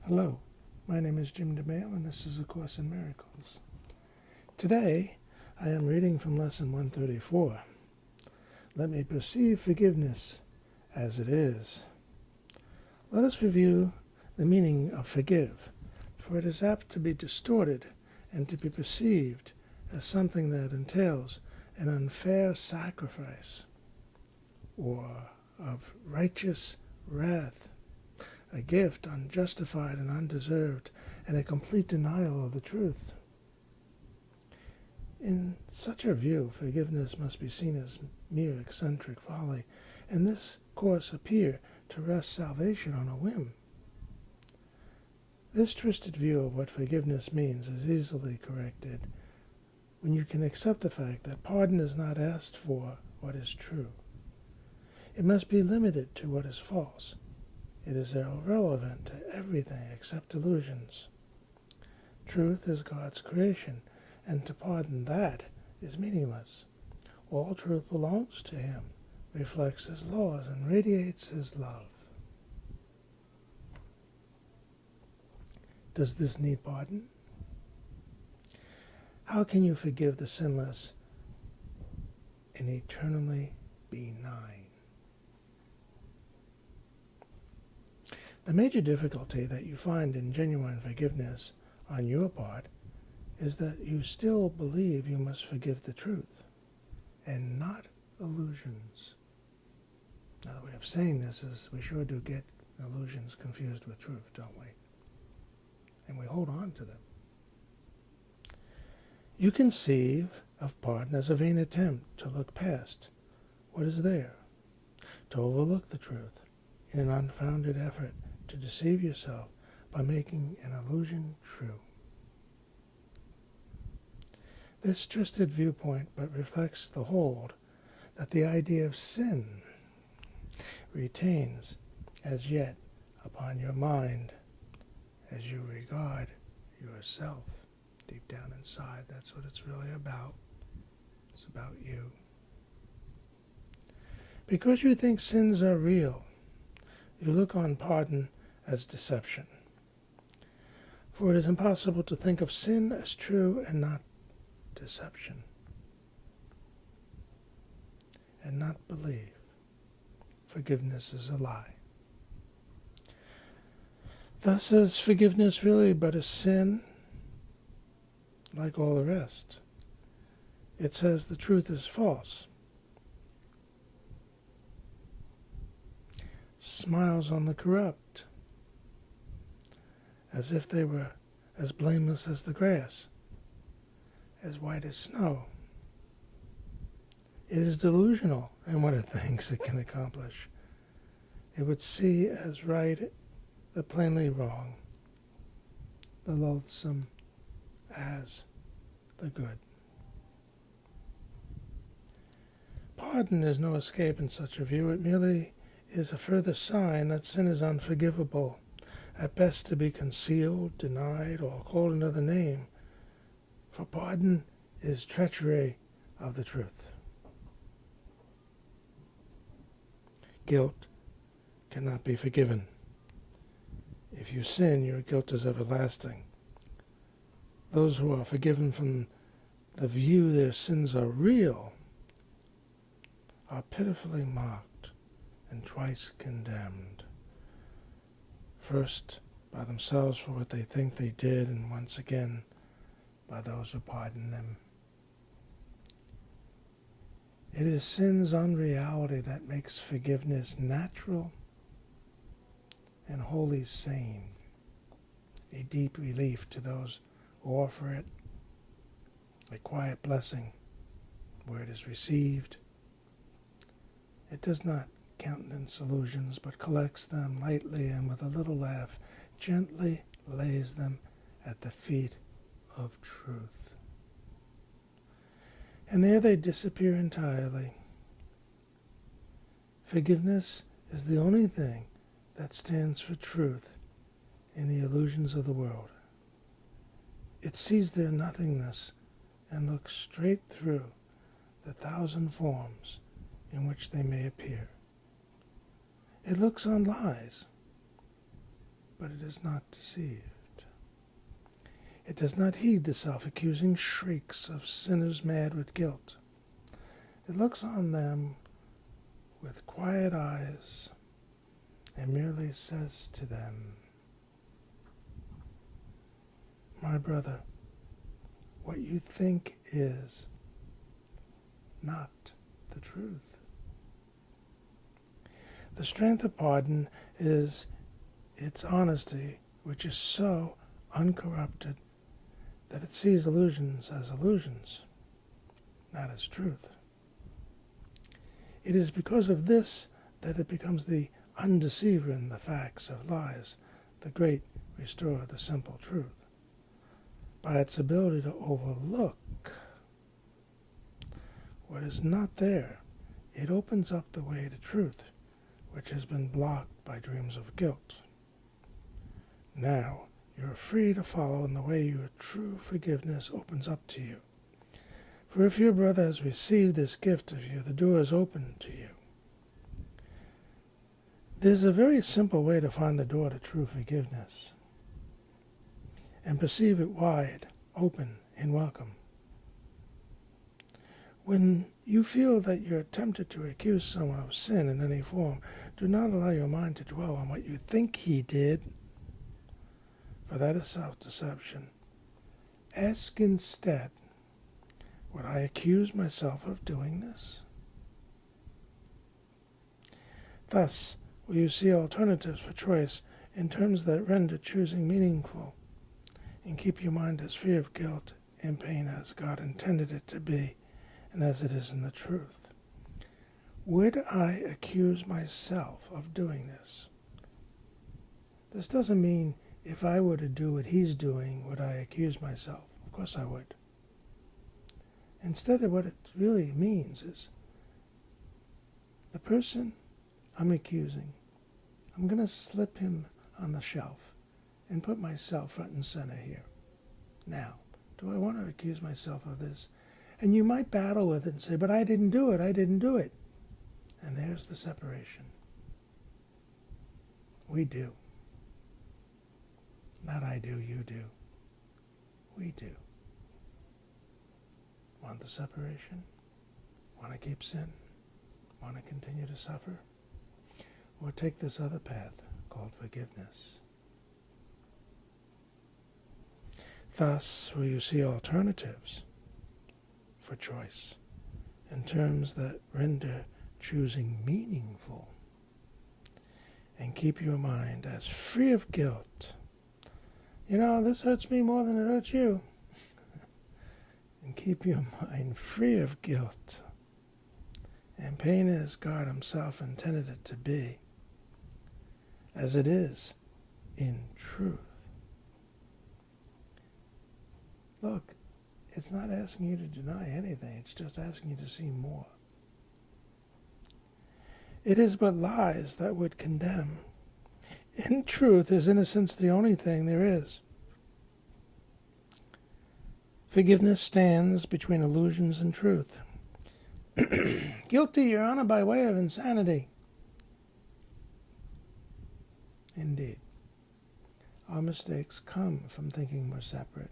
Hello, my name is Jim DeMayo and this is A Course in Miracles. Today, I am reading from Lesson 134. Let me perceive forgiveness as it is. Let us review the meaning of forgive, for it is apt to be distorted and to be perceived as something that entails an unfair sacrifice or of righteous wrath, a gift unjustified and undeserved, and a complete denial of the truth. In such a view, forgiveness must be seen as mere eccentric folly, and this course appear to wrest salvation on a whim. This twisted view of what forgiveness means is easily corrected when you can accept the fact that pardon is not asked for what is true. It must be limited to what is false. It is irrelevant to everything except illusions. Truth is God's creation, and to pardon that is meaningless. All truth belongs to Him, reflects His laws, and radiates His love. Does this need pardon? How can you forgive the sinless and eternally benign? The major difficulty that you find in genuine forgiveness on your part is that you still believe you must forgive the truth and not illusions. Now, the way of saying this is we sure do get illusions confused with truth, don't we? And we hold on to them. You conceive of pardon as a vain attempt to look past what is there, to overlook the truth in an unfounded effort to deceive yourself by making an illusion true. This twisted viewpoint but reflects the hold that the idea of sin retains as yet upon your mind as you regard yourself. Deep down inside, that's what it's really about. It's about you. Because you think sins are real, you look on pardon as deception. For it is impossible to think of sin as true and not deception, and not believe forgiveness is a lie. Thus is forgiveness really but a sin like all the rest. It says the truth is false, smiles on the corrupt, as if they were as blameless as the grass, as white as snow. It is delusional in what it thinks it can accomplish. It would see as right the plainly wrong, the loathsome as the good. Pardon is no escape in such a view. It merely is a further sign that sin is unforgivable, at best to be concealed, denied, or called another name. For pardon is treachery of the truth. Guilt cannot be forgiven. If you sin, your guilt is everlasting. Those who are forgiven from the view their sins are real are pitifully mocked and twice condemned. First, by themselves for what they think they did, and once again, by those who pardon them. It is sin's unreality that makes forgiveness natural and wholly sane, a deep relief to those who offer it, a quiet blessing where it is received. It does not countenance illusions, but collects them lightly and with a little laugh gently lays them at the feet of truth. And there they disappear entirely. Forgiveness is the only thing that stands for truth in the illusions of the world. It sees their nothingness and looks straight through the thousand forms in which they may appear. It looks on lies but it is not deceived. It does not heed the self-accusing shrieks of sinners mad with guilt. It looks on them with quiet eyes and merely says to them, "My brother, what you think is not the truth." The strength of pardon is its honesty, which is so uncorrupted that it sees illusions as illusions, not as truth. It is because of this that it becomes the undeceiver in the facts of lies, the great restorer of the simple truth. By its ability to overlook what is not there, it opens up the way to truth, which has been blocked by dreams of guilt. Now, you are free to follow in the way your true forgiveness opens up to you. For if your brother has received this gift of you, the door is open to you. There's a very simple way to find the door to true forgiveness and perceive it wide, open, and welcome. When you feel that you're tempted to accuse someone of sin in any form, do not allow your mind to dwell on what you think he did, for that is self-deception. Ask instead, would I accuse myself of doing this? Thus, will you see alternatives for choice in terms that render choosing meaningful, and keep your mind as free of guilt and pain as God intended it to be, and as it is in the truth. Would I accuse myself of doing this? This doesn't mean if I were to do what he's doing, would I accuse myself? Of course I would. Instead, of what it really means is the person I'm accusing, I'm going to slip him on the shelf and put myself front and center here. Now, do I want to accuse myself of this? And you might battle with it and say, but I didn't do it, I didn't do it. And there's the separation. We do. Not I do, you do. We do. Want the separation? Want to keep sin? Want to continue to suffer? Or take this other path called forgiveness? Thus, will you see alternatives for choice in terms that render choosing meaningful and keep your mind as free of guilt. You know, this hurts me more than it hurts you. And keep your mind free of guilt and pain as God himself intended it to be, as it is in truth. Look, it's not asking you to deny anything, it's just asking you to see more. It is but lies that would condemn. In truth, is innocence the only thing there is? Forgiveness stands between illusions and truth. Guilty, Your Honor, by way of insanity. Indeed. Our mistakes come from thinking we're separate,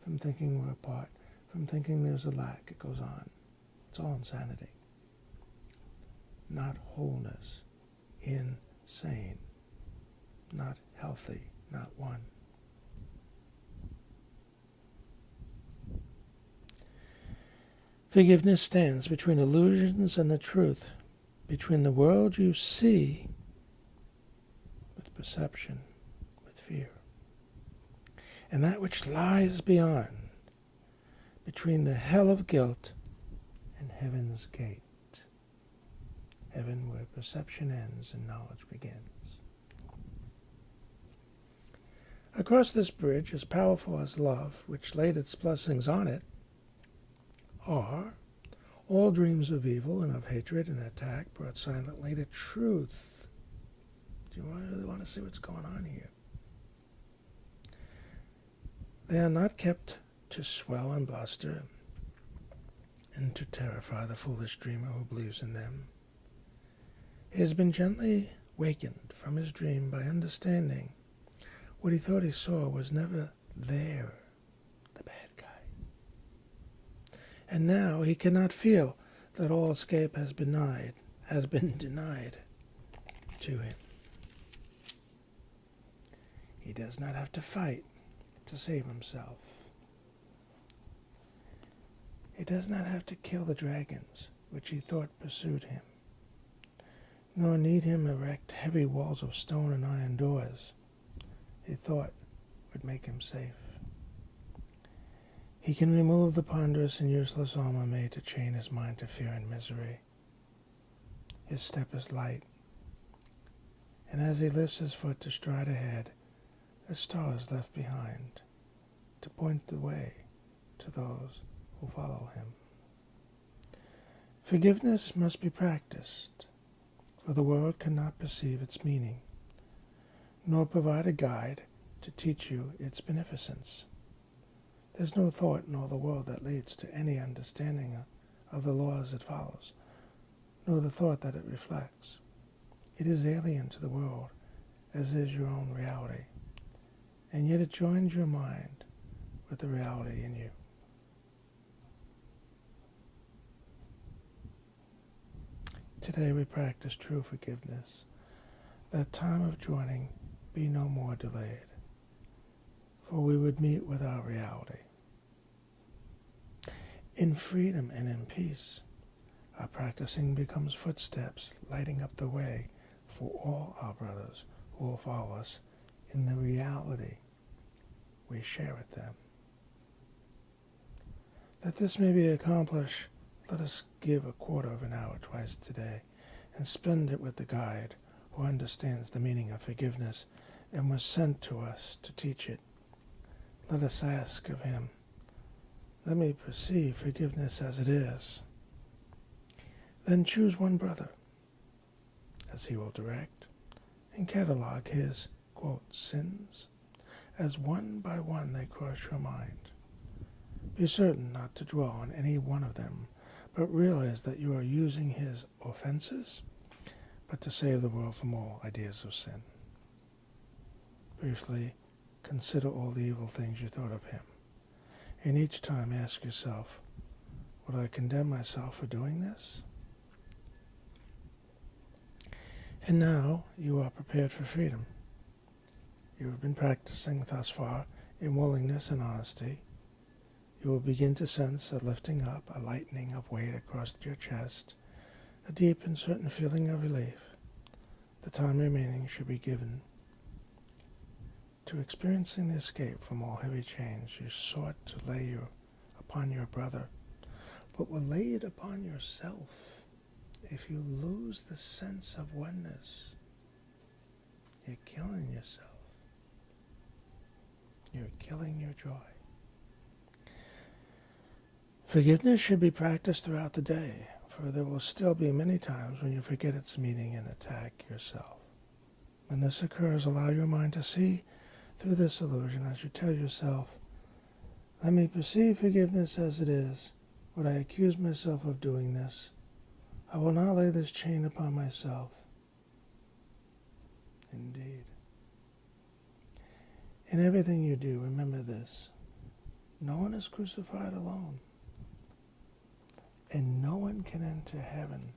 from thinking we're apart, from thinking there's a lack. It goes on. It's all insanity. Not wholeness. Insane. Not healthy. Not one. Forgiveness stands between illusions and the truth, between the world you see with perception, with fear, and that which lies beyond, between the hell of guilt and heaven's gate. Heaven where perception ends and knowledge begins. Across this bridge, as powerful as love, which laid its blessings on it, are all dreams of evil and of hatred and attack brought silently to truth. Do you really want to see what's going on here? They are not kept to swell and bluster and to terrify the foolish dreamer who believes in them. He has been gently wakened from his dream by understanding What he thought he saw was never there, the bad guy. And now he cannot feel that all escape has been denied to him. He does not have to fight to save himself. He does not have to kill the dragons which he thought pursued him, nor need him erect heavy walls of stone and iron doors he thought would make him safe. He can remove the ponderous and useless armor made to chain his mind to fear and misery. His step is light, and as he lifts his foot to stride ahead, a star is left behind to point the way to those who follow him. Forgiveness must be practiced, for the world cannot perceive its meaning, nor provide a guide to teach you its beneficence. There's no thought in all the world that leads to any understanding of the laws it follows, nor the thought that it reflects. It is alien to the world, as is your own reality, and yet it joins your mind with the reality in you. Today we practice true forgiveness, that time of joining be no more delayed, for we would meet with our reality. In freedom and in peace, our practicing becomes footsteps lighting up the way for all our brothers who will follow us in the reality we share with them. That this may be accomplished, let us give a quarter of an hour twice today and spend it with the guide who understands the meaning of forgiveness and was sent to us to teach it. Let us ask of him, let me perceive forgiveness as it is. Then choose one brother, as he will direct, and catalog his, quote, sins, as one by one they cross your mind. Be certain not to dwell on any one of them, but realize that you are using his offenses, but to save the world from all ideas of sin. Briefly, consider all the evil things you thought of him, and each time ask yourself, would I condemn myself for doing this? And now you are prepared for freedom. You have been practicing thus far in willingness and honesty. You will begin to sense a lifting up, a lightening of weight across your chest, a deep and certain feeling of relief. The time remaining should be given to experiencing the escape from all heavy chains you sought to lay upon your brother, but will lay it upon yourself if you lose the sense of oneness. You're killing yourself. You're killing your joy. Forgiveness should be practiced throughout the day, for there will still be many times when you forget its meaning and attack yourself. When this occurs, allow your mind to see through this illusion as you tell yourself, let me perceive forgiveness as it is. Would I accuse myself of doing this? I will not lay this chain upon myself. Indeed. In everything you do, remember this. No one is crucified alone. And no one can enter heaven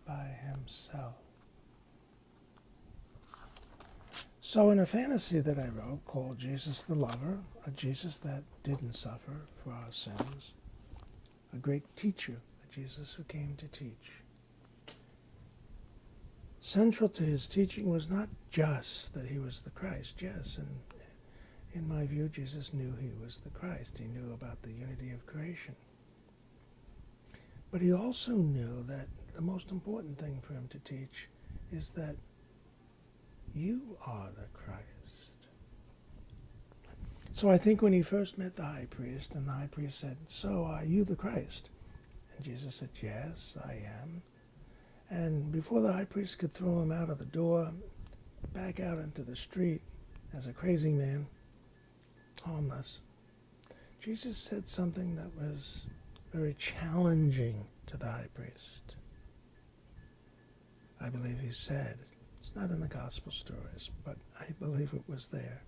by himself. So in a fantasy that I wrote called Jesus the Lover, a Jesus that didn't suffer for our sins, a great teacher, a Jesus who came to teach. Central to his teaching was not just that he was the Christ, yes, and in my view, Jesus knew he was the Christ. He knew about the unity of creation. But he also knew that the most important thing for him to teach is that you are the Christ. So I think when he first met the high priest, and the high priest said, so are you the Christ? And Jesus said, yes, I am. And before the high priest could throw him out of the door, back out into the street as a crazy man, harmless, Jesus said something that was very challenging to the high priest. I believe he said, it's not in the gospel stories, but I believe it was there.